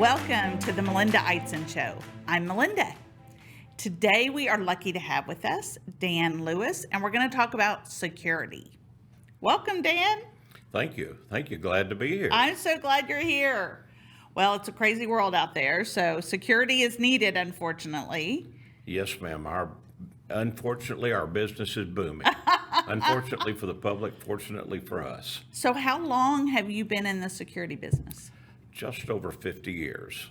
Welcome to the Melinda Eitzen Show. I'm Melinda. Today we are lucky to have with us Dan Lewis, and we're going to talk about security. Welcome, Dan. Thank you. Glad to be here. I'm so glad you're here. Well, it's a crazy world out there, so security is needed, unfortunately. Yes, ma'am. Unfortunately, our business is booming. Unfortunately for the public, fortunately for us. So how long have you been in the security business? Just over 50 years.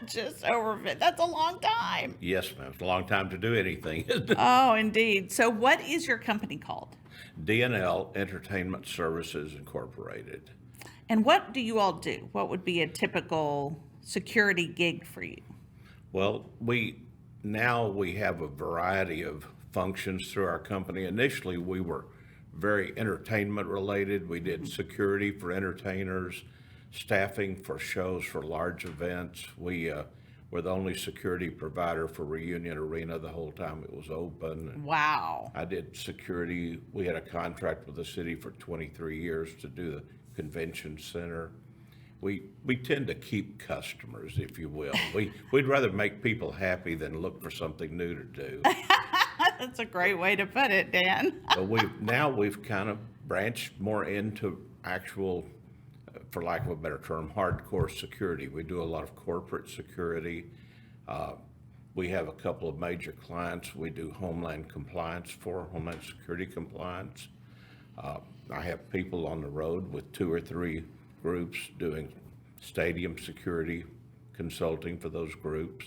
Just over 50. That's a long time. Yes, ma'am. It's a long time to do anything. Oh, indeed. So what is your company called? D&L Entertainment Services Incorporated. And what do you all do? What would be a typical security gig for you? Well, we have a variety of functions through our company. Initially, we were very entertainment related. We did security for entertainers, staffing for shows for large events. We were the only security provider for Reunion Arena the whole time it was open. Wow. I did security. We had a contract with the city for 23 years to do the convention center. We tend to keep customers, if you will. We'd rather make people happy than look for something new to do. That's a great way to put it, Dan. But we've kind of branched more into actual, for lack of a better term, hardcore security. We do a lot of corporate security. We have a couple of major clients. We do Homeland Security compliance. I have people on the road with 2 or 3 groups doing stadium security consulting for those groups.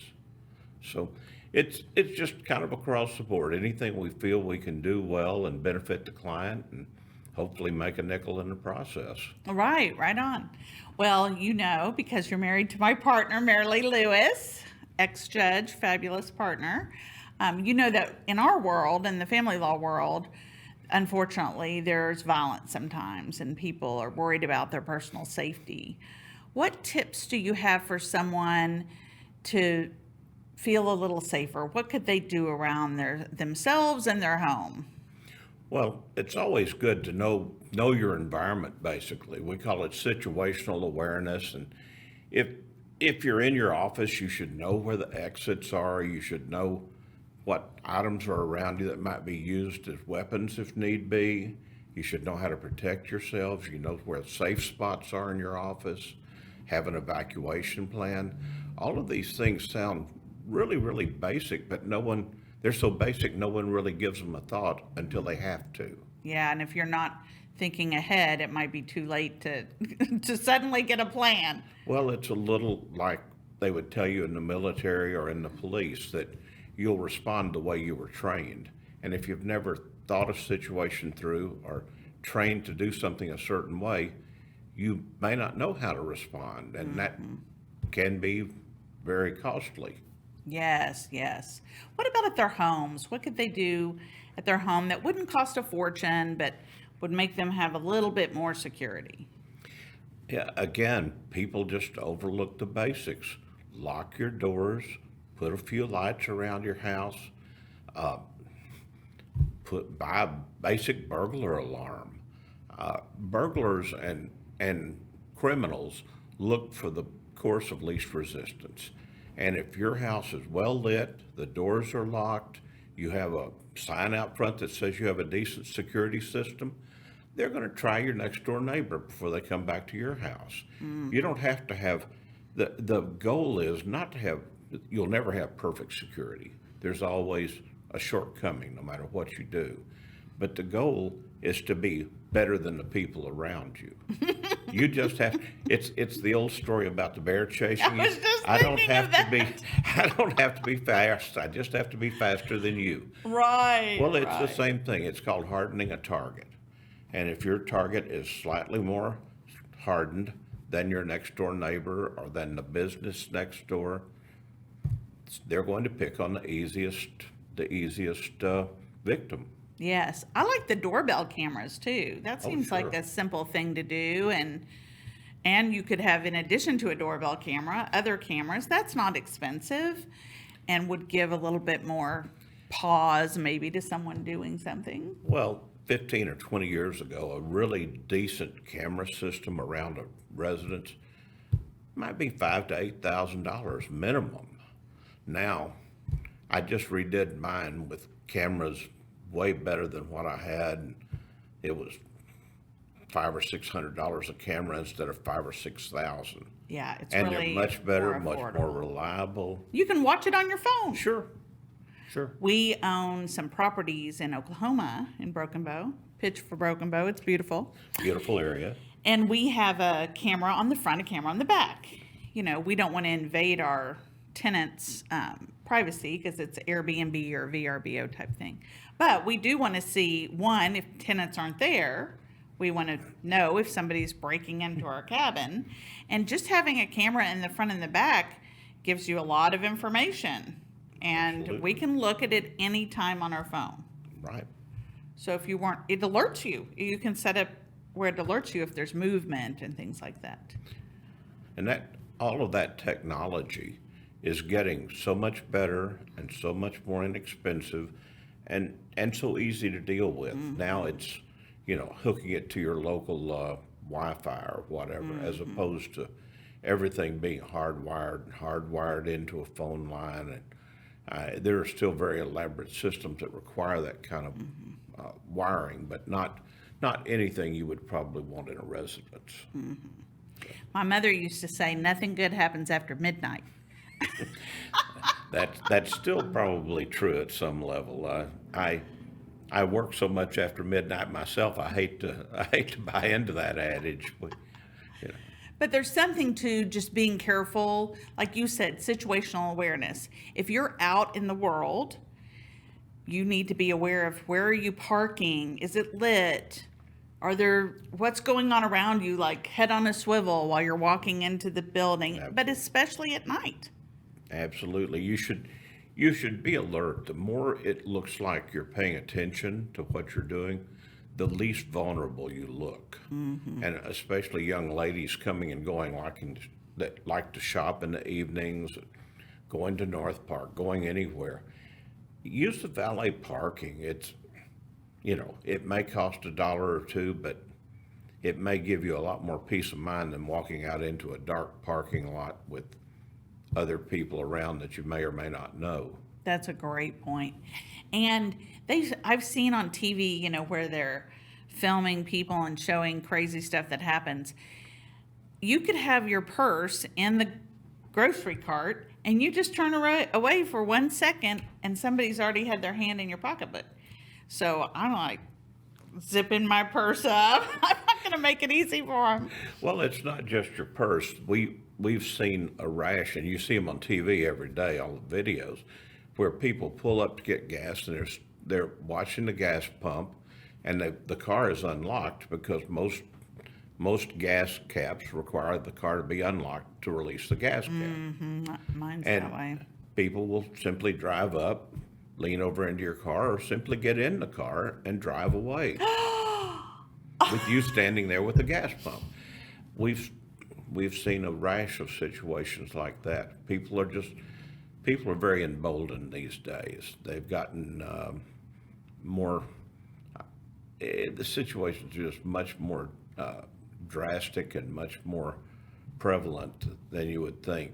So it's just kind of across the board. Anything we feel we can do well and benefit the client and hopefully make a nickel in the process. Right on. Well, you know, because you're married to my partner, Mary Lewis, ex-judge, fabulous partner. You know that in our world, in the family law world, unfortunately, there's violence sometimes and people are worried about their personal safety. What tips do you have for someone to feel a little safer? What could they do around themselves and their home? Well, it's always good to know your environment, basically. We call it situational awareness. And if you're in your office, you should know where the exits are. You should know what items are around you that might be used as weapons if need be. You should know how to protect yourselves. You know where safe spots are in your office. Have an evacuation plan. All of these things sound really, really basic, but they're so basic, no one really gives them a thought until they have to. Yeah, and if you're not thinking ahead, it might be too late to to suddenly get a plan. Well, it's a little like they would tell you in the military or in the police that you'll respond the way you were trained. And if you've never thought a situation through or trained to do something a certain way, you may not know how to respond, and that can be very costly. Yes. What about at their homes? What could they do at their home that wouldn't cost a fortune, but would make them have a little bit more security? Yeah, again, people just overlook the basics. Lock your doors, put a few lights around your house, buy a basic burglar alarm. Burglars and criminals look for the course of least resistance. And if your house is well lit, the doors are locked, you have a sign out front that says you have a decent security system, they're going to try your next door neighbor before they come back to your house. You don't have to have, the goal is not to have, you'll never have perfect security. There's always a shortcoming no matter what you do. But the goal is to be better than the people around you. You just have, it's the old story about the bear chasing you. I don't have to be fast. I just have to be faster than you. Right. Well, it's the same thing. It's called hardening a target. And if your target is slightly more hardened than your next door neighbor or than the business next door, they're going to pick on the easiest victim. Yes. I like the doorbell cameras too. That seems sure. like a simple thing to do. And you could have, in addition to a doorbell camera, other cameras. That's not expensive and would give a little bit more pause maybe to someone doing something. Well, 15 or 20 years ago, a really decent camera system around a residence might be $5,000 to $8,000 minimum. Now, I just redid mine with cameras way better than what I had. It was $500 or $600 a camera instead of 5,000 or 6,000. Yeah, it's And really they're much better, much affordable. more reliable. You can watch it on your phone. Sure, sure. We own some properties in Oklahoma, in Broken Bow. Pitch for Broken Bow. It's beautiful. Beautiful area. And we have a camera on the front, a camera on the back. You know, we don't want to invade our tenants' privacy because it's Airbnb or VRBO type thing. But we do want to see, one, if tenants aren't there, we want to know if somebody's breaking into our cabin. And just having a camera in the front and the back gives you a lot of information. And Absolutely. we can look at it anytime on our phone. Right. So if you weren't, it alerts you. You can set up where it alerts you if there's movement and things like that. And that all of that technology is getting so much better and so much more inexpensive and so easy to deal with. Now it's, hooking it to your local Wi-Fi or whatever, as opposed to everything being hardwired into a phone line. And there are still very elaborate systems that require that kind of wiring, but not anything you would probably want in a residence. My mother used to say, nothing good happens after midnight. That's still probably true at some level. I work so much after midnight myself. I hate to buy into that adage, but But there's something to just being careful, like you said, situational awareness. If you're out in the world, you need to be aware of where are you parking? Is it lit? What's going on around you, like head on a swivel while you're walking into the building, but especially at night. absolutely, you should be alert. The more it looks like you're paying attention to what you're doing, the least vulnerable you look. And especially young ladies coming and going that like to shop in the evenings, going to North Park, going anywhere. Use the valet parking. It's, it may cost $1 or $2, but it may give you a lot more peace of mind than walking out into a dark parking lot with other people around that you may or may not know. That's a great point. And I've seen on TV, where they're filming people and showing crazy stuff that happens. You could have your purse in the grocery cart and you just turn away for 1 second and somebody's already had their hand in your pocketbook. So I'm like zipping my purse up. I'm not going to make it easy for them. Well, it's not just your purse. We've seen a rash, and you see them on TV every day, all the videos, where people pull up to get gas and they're watching the gas pump, and the car is unlocked because most gas caps require the car to be unlocked to release the gas cap. Mine's And that way. people will simply drive up, lean over into your car, or simply get in the car and drive away with you standing there with the gas pump. We've seen a rash of situations like that. People are very emboldened these days. They've gotten more. The situations are just much more drastic and much more prevalent than you would think.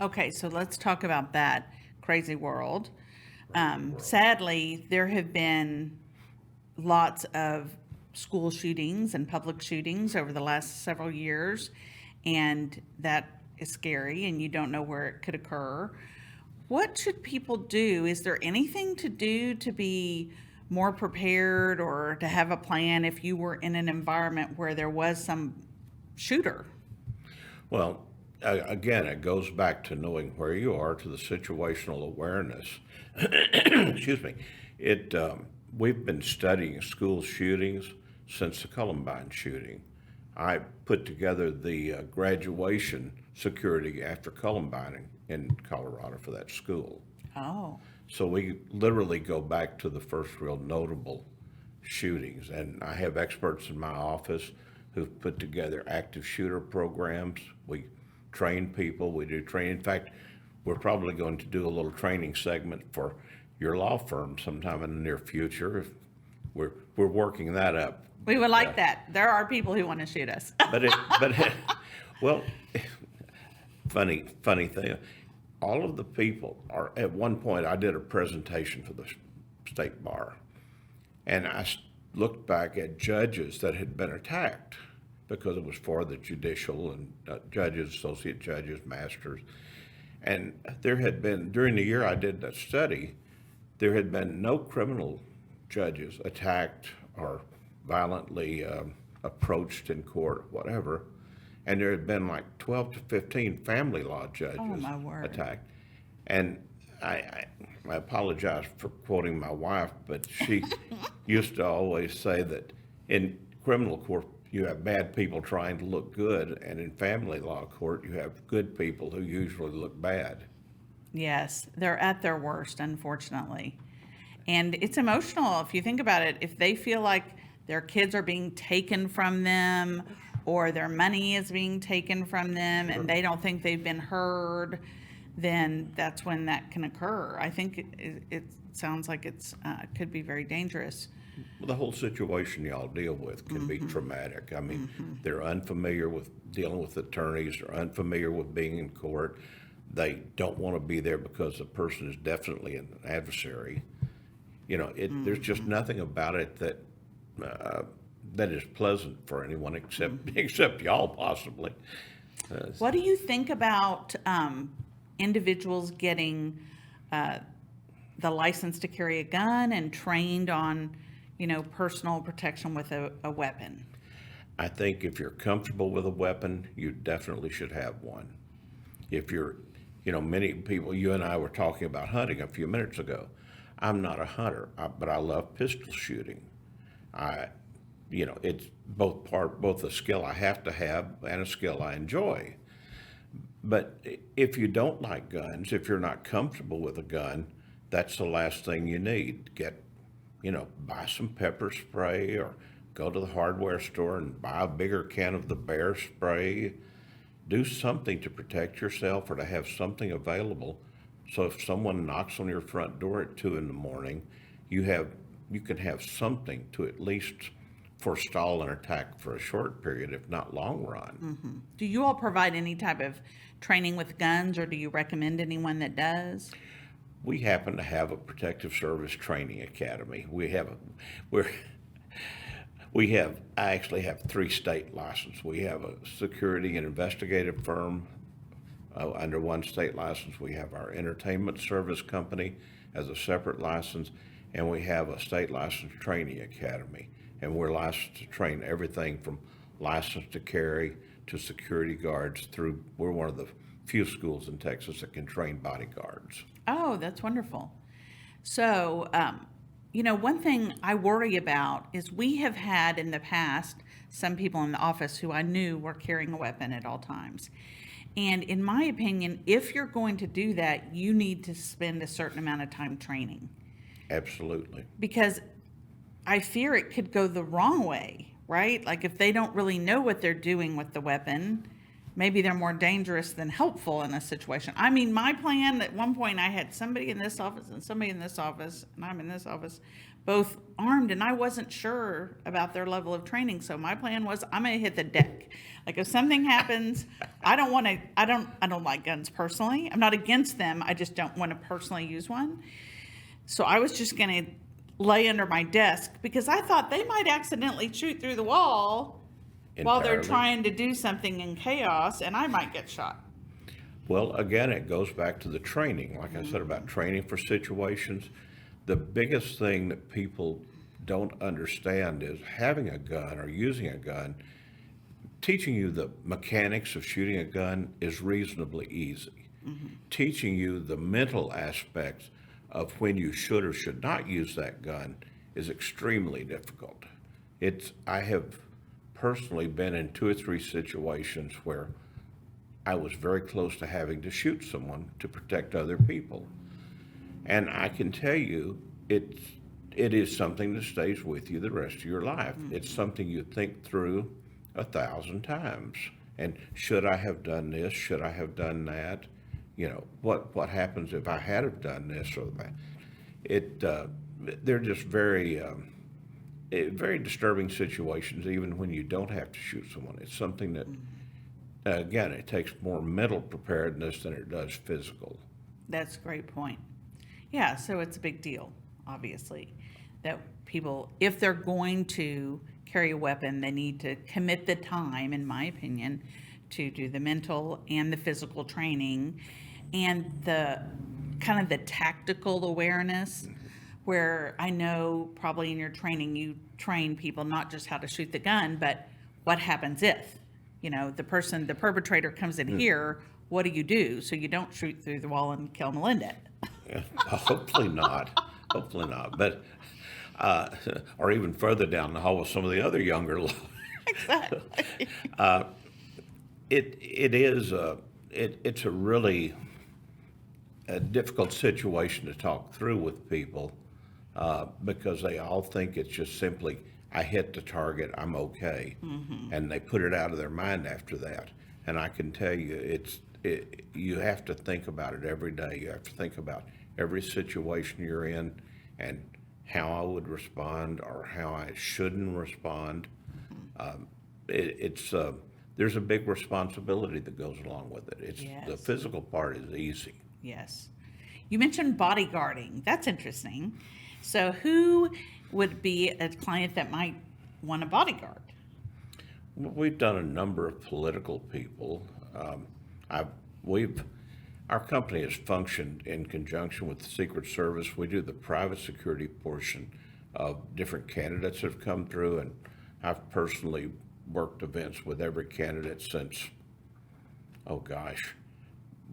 Okay, so let's talk about that crazy world. Sadly, there have been lots of school shootings and public shootings over the last several years, and that is scary, and you don't know where it could occur. What should people do? Is there anything to do to be more prepared or to have a plan if you were in an environment where there was some shooter? Well, again, it goes back to knowing where you are, to the situational awareness. Excuse me. We've been studying school shootings since the Columbine shooting. I put together the graduation security after Columbine in Colorado for that school. Oh, So we literally go back to the first real notable shootings. And I have experts in my office who've put together active shooter programs. We train people, we do training. In fact, we're probably going to do a little training segment for your law firm sometime in the near future. We're working that up. we would like that. There are people who want to shoot us. But Well, funny thing, all of the people are, at one point, I did a presentation for the state bar, and looked back at judges that had been attacked because it was for the judicial and judges, associate judges, masters. And there had been, during the year I did that study, there had been no criminal judges attacked or violently approached in court, whatever. And there had been like 12 to 15 family law judges my word. attacked. And I apologize for quoting my wife, but she used to always say that in criminal court, you have bad people trying to look good, and in family law court, you have good people who usually look bad. Yes, they're at their worst, unfortunately. And it's emotional if you think about it. If they feel like their kids are being taken from them or their money is being taken from them and they don't think they've been heard, then that's when that can occur. I think it sounds like it's could be very dangerous. Well, the whole situation y'all deal with can be traumatic. I mean, they're unfamiliar with dealing with attorneys, they're unfamiliar with being in court. They don't want to be there because the person is definitely an adversary. You know, there's just nothing about it that that is pleasant for anyone except y'all possibly. What do you think about individuals getting the license to carry a gun and trained on, personal protection with a weapon? I think if you're comfortable with a weapon, you definitely should have one. If you're, many people, you and I were talking about hunting a few minutes ago. I'm not a hunter, but I love pistol shooting. It's both a skill I have to have and a skill I enjoy. But if you don't like guns, if you're not comfortable with a gun, that's the last thing you need. Buy some pepper spray or go to the hardware store and buy a bigger can of the bear spray. Do something to protect yourself or to have something available. So if someone knocks on your front door at 2 a.m, you can have something to at least forestall an attack for a short period, if not long run. Do you all provide any type of training with guns, or do you recommend anyone that does? We happen to have a protective service training academy. I actually have 3 state licenses. We have a security and investigative firm under one state license. We have our entertainment service company as a separate license, and we have a state license training academy. And we're licensed to train everything from license to carry to security guards we're one of the few schools in Texas that can train bodyguards. Oh, that's wonderful. So, one thing I worry about is we have had in the past some people in the office who I knew were carrying a weapon at all times. And in my opinion, if you're going to do that, you need to spend a certain amount of time training. Absolutely. Because I fear it could go the wrong way, right? Like if they don't really know what they're doing with the weapon, maybe they're more dangerous than helpful in a situation. I mean, my plan at one point, I had somebody in this office and somebody in this office, and I'm in this office, both armed, and I wasn't sure about their level of training. So my plan was, I'm going to hit the deck. Like if something happens, I don't like guns personally. I'm not against them. I just don't want to personally use one. So I was just going to lay under my desk because I thought they might accidentally shoot through the wall while they're trying to do something in chaos, and I might get shot. Well, again, it goes back to the training. Like I said about training for situations, the biggest thing that people don't understand is having a gun or using a gun. Teaching you the mechanics of shooting a gun is reasonably easy. Teaching you the mental aspects of when you should or should not use that gun is extremely difficult. I have personally been in 2 or 3 situations where I was very close to having to shoot someone to protect other people. And I can tell you, it is something that stays with you the rest of your life. It's something you think through 1,000 times. And should I have done this? Should I have done that? What happens if I had have done this or that? They're just very disturbing situations, even when you don't have to shoot someone. It's something that again, it takes more mental preparedness than it does physical. That's a great point. Yeah, so it's a big deal, obviously, that people, if they're going to carry a weapon, they need to commit the time, in my opinion, to do the mental and the physical training and the kind of the tactical awareness, where I know probably in your training you train people not just how to shoot the gun, but what happens if, the perpetrator comes in here, what do you do so you don't shoot through the wall and kill Melinda? Yeah, hopefully not. Hopefully not. But or even further down the hall with some of the other younger. Exactly. It's a really difficult situation to talk through with people because they all think it's just simply, I hit the target, I'm okay, and they put it out of their mind after that. And I can tell you, you have to think about it every day. You have to think about every situation you're in and how I would respond or how I shouldn't respond. There's a big responsibility that goes along with it. The Yes. physical part is easy. Yes. You mentioned bodyguarding. That's interesting. So who would be a client that might want a bodyguard? We've done a number of political people. Our company has functioned in conjunction with the Secret Service. We do the private security portion of different candidates that have come through, and I've personally worked events with every candidate since, oh gosh,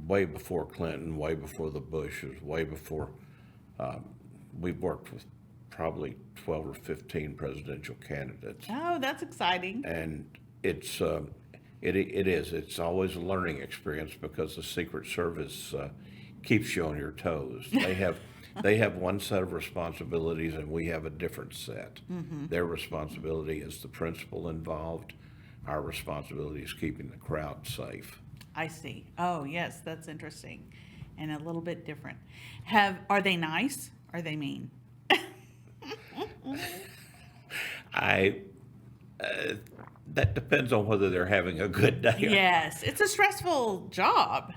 way before Clinton, way before the Bushes, way before. We've worked with probably 12 or 15 presidential candidates. Oh, that's exciting. And it's always a learning experience because the Secret Service keeps you on your toes. They have one set of responsibilities and we have a different set. Their responsibility is the principal involved. Our responsibility is keeping the crowd safe. I see. Oh, yes, that's interesting and a little bit different. Are they nice? Are they mean? That depends on whether they're having a good day. Yes, it's a stressful job.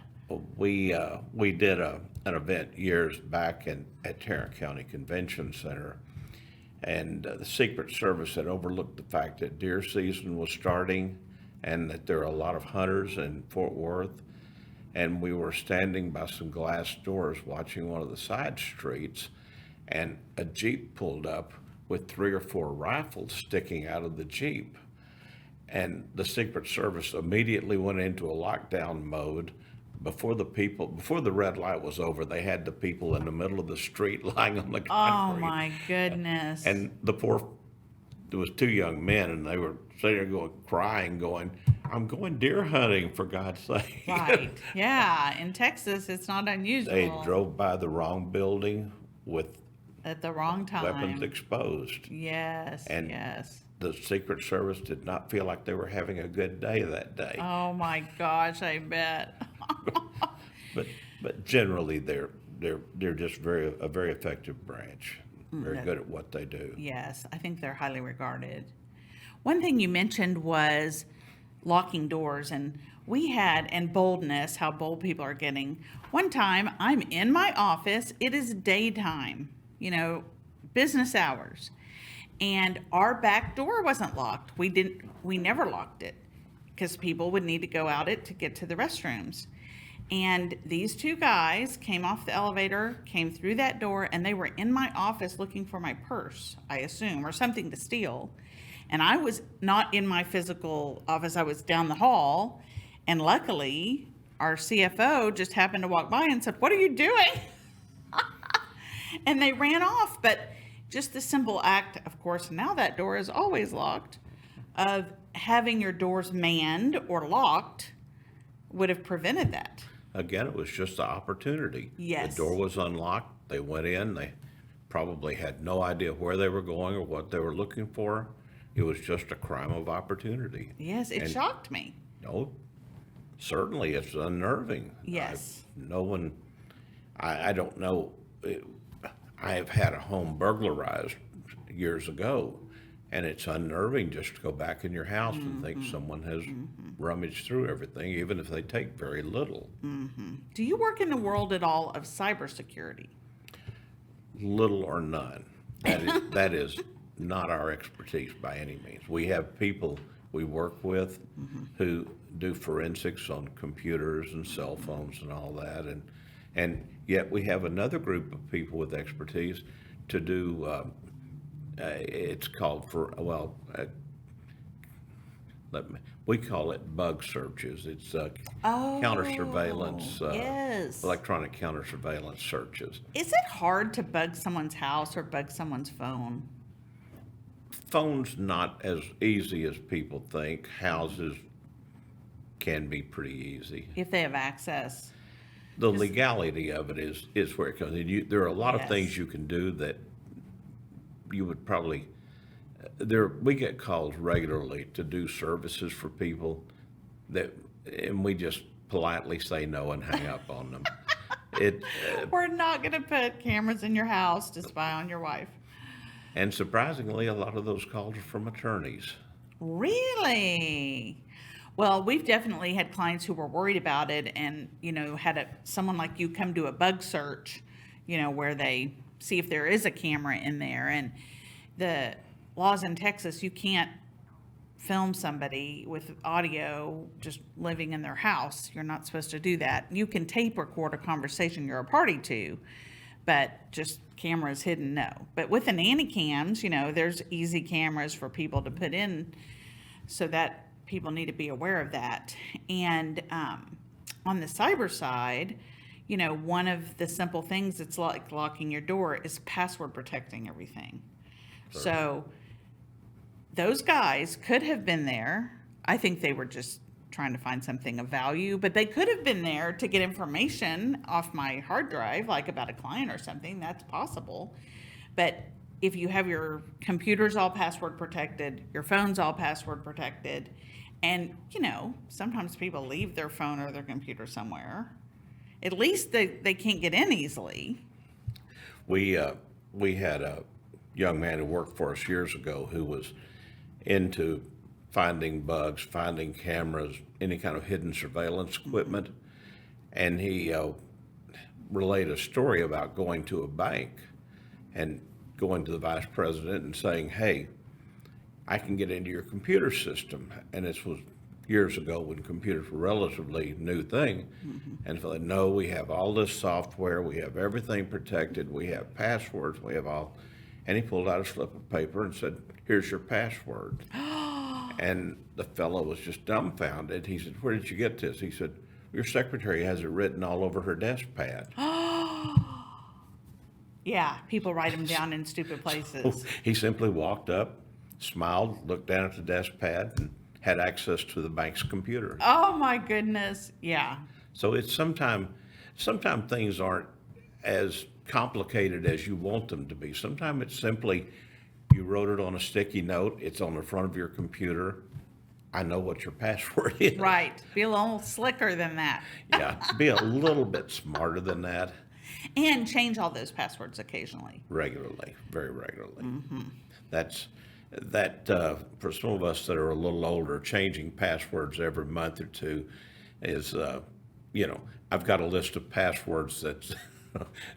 We did an event years back at Tarrant County Convention Center, and the Secret Service had overlooked the fact that deer season was starting and that there are a lot of hunters in Fort Worth. And we were standing by some glass doors watching one of the side streets, and a Jeep pulled up with 3 or 4 rifles sticking out of the Jeep. And the Secret Service immediately went into a lockdown mode. Before the red light was over, they had the people in the middle of the street lying on the concrete. Oh my goodness. And there was 2 young men, and they were sitting there crying, going, I'm going deer hunting, for God's sake. Right. Yeah. In Texas, it's not unusual. They drove by the wrong building with At the wrong time. weapons exposed. Yes. And yes. The Secret Service did not feel like they were having a good day that day. Oh my gosh, I bet. But generally, they're just a very effective branch. Very good at what they do. Yes, I think they're highly regarded. One thing you mentioned was locking doors, and and boldness, how bold people are getting. One time, I'm in my office, it is daytime, business hours, and our back door wasn't locked. We never locked it because people would need to go out it to get to the restrooms. And these 2 guys came off the elevator, came through that door, and they were in my office looking for my purse, I assume, or something to steal. And I was not in my physical office, I was down the hall. And luckily, our CFO just happened to walk by and said, "What are you doing?" And they ran off. But just the simple act, of course, now that door is always locked, of having your doors manned or locked would have prevented that. Again, it was just an opportunity. Yes. The door was unlocked. They went in. They probably had no idea where they were going or what they were looking for. It was just a crime of opportunity. Yes, it shocked me. No, certainly it's unnerving. Yes. I don't know. I have had a home burglarized years ago, And it's unnerving just to go back in your house and think someone has rummaged through everything, even if they take very little. Do you work in the world at all of cybersecurity? Little or none. That is not our expertise by any means. We have people we work with who do forensics on computers and cell phones and all that, and yet we have another group of people with expertise to do. It's called we call it bug searches. It's counter surveillance, yes. electronic counter surveillance searches. Is it hard to bug someone's house or bug someone's phone? Phones not as easy as people think. Houses can be pretty easy. If they have access. The legality of it is where it comes in. There are a lot of Yes. things you can do that you would probably we get calls regularly to do services for people and we just politely say no and hang up on them. We're not going to put cameras in your house to spy on your wife. And surprisingly, a lot of those calls are from attorneys. Really? Well, we've definitely had clients who were worried about it and, had someone like you come do a bug search, where they see if there is a camera in there. And the laws in Texas, you can't film somebody with audio just living in their house. You're not supposed to do that. You can tape record a conversation you're a party to, but just cameras hidden, no. But with the nanny cams, there's easy cameras for people to put in, so that people need to be aware of that. And on the cyber side, one of the simple things that's like locking your door is password protecting everything. Sure. So those guys could have been there. I think they were just trying to find something of value, but they could have been there to get information off my hard drive, like about a client or something. That's possible. But if you have your computers all password protected, your phone's all password protected, and sometimes people leave their phone or their computer somewhere, at least they can't get in easily. We had a young man who worked for us years ago who was into finding bugs, finding cameras, any kind of hidden surveillance equipment. And he relayed a story about going to a bank and going to the vice president and saying, hey, I can get into your computer system. And this was years ago when computers were a relatively new thing. And so, no, we have all this software, we have everything protected, we have passwords, we have all. And he pulled out a slip of paper and said, here's your password. And the fellow was just dumbfounded. He said, where did you get this? He said, your secretary has it written all over her desk pad. Yeah, people write them down in stupid places. He simply walked up, smiled, looked down at the desk pad, and had access to the bank's computer. Oh my goodness, yeah. So it's sometimes things aren't as complicated as you want them to be. Sometimes it's simply you wrote it on a sticky note, it's on the front of your computer. I know what your password is. Right. Be a little slicker than that. Yeah, be a little bit smarter than that. And change all those passwords occasionally. Regularly, very regularly. That for some of us that are a little older, changing passwords every month or two is, I've got a list of passwords that's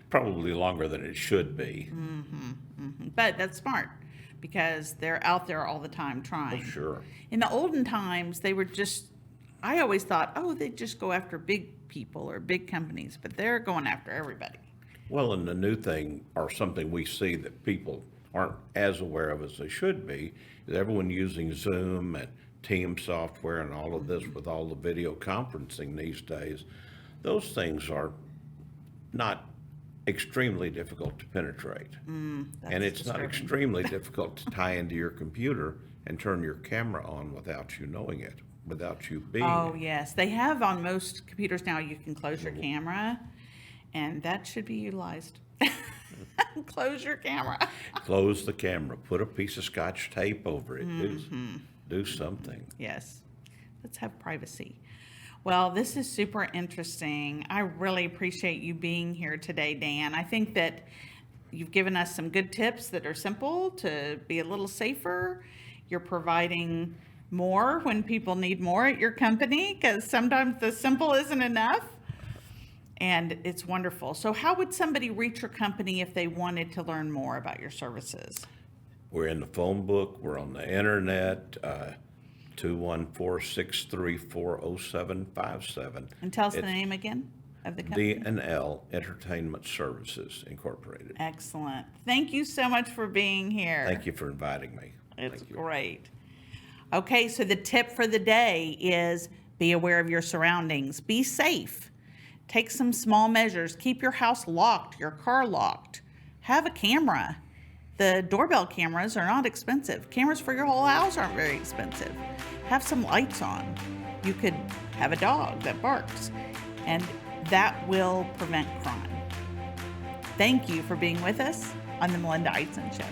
probably longer than it should be. But that's smart because they're out there all the time trying. Oh, sure. In the olden times, they were I always thought, they'd just go after big people or big companies, but they're going after everybody. Well, and the new thing, or something we see that people aren't as aware of as they should be, is everyone using Zoom and Teams software and all of this with all the video conferencing these days. Those things are not extremely difficult to penetrate. And it's not extremely difficult to tie into your computer and turn your camera on without you knowing it, without you being. Oh, yes. They have on most computers now, you can close your camera, and that should be utilized. Close your camera. Close the camera. Put a piece of Scotch tape over it. Do something. Yes. Let's have privacy. Well, this is super interesting. I really appreciate you being here today, Dan. I think that you've given us some good tips that are simple to be a little safer. You're providing more when people need more at your company, because sometimes the simple isn't enough. And it's wonderful. So how would somebody reach your company if they wanted to learn more about your services? We're in the phone book, we're on the internet, 214-634-0757. And tell us the It's name again of the company. D&L Entertainment Services Incorporated. Excellent. Thank you so much for being here. Thank you for inviting me. It's Thank you. great. Okay, so the tip for the day is be aware of your surroundings. Be safe. Take some small measures. Keep your house locked, your car locked. Have a camera. The doorbell cameras are not expensive. Cameras for your whole house aren't very expensive. Have some lights on. You could have a dog that barks, and that will prevent crime. Thank you for being with us on the Melinda Eidson Show.